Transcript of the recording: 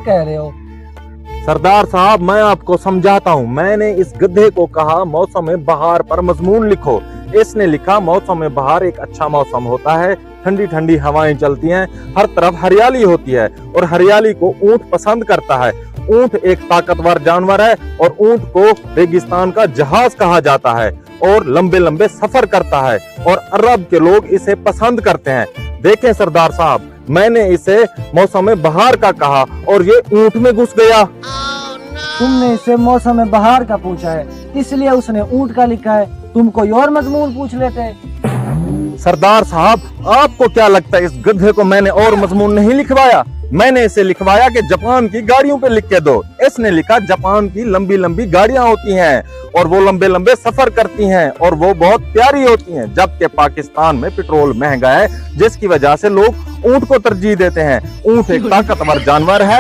कह रहे हो? सरदार साहब, मैं आपको समझाता हूँ। मैंने इस गधे को कहा मौसम बहार पर मजमून लिखो। इसने लिखा मौसम बहार एक अच्छा मौसम होता है, ठंडी ठंडी हवाएं चलती हैं, हर तरफ हरियाली होती है और हरियाली को ऊंट पसंद करता है। ऊंट एक ताकतवर जानवर है और ऊंट को रेगिस्तान का जहाज कहा जाता है और लंबे लंबे सफर करता है और अरब के लोग इसे पसंद करते हैं। देखें सरदार साहब, मैंने इसे मौसम बहार का कहा और ये ऊंट में घुस गया। तुमने इससे मौसम बहार का पूछा है, इसलिए उसने ऊंट का लिखा है। तुम कोई और मजमून पूछ लेते। सरदार साहब, आपको क्या लगता है इस गधे को मैंने और मजमून नहीं लिखवाया? मैंने इसे लिखवाया कि जापान की गाड़ियों पे लिख के दो। इसने लिखा जापान की लंबी लंबी गाड़ियां होती हैं और वो लंबे लंबे सफर करती हैं और वो बहुत प्यारी होती हैं, जबकि पाकिस्तान में पेट्रोल महंगा है जिसकी वजह से लोग ऊंट को तरजीह देते हैं। ऊंट एक ताकतवर जानवर है।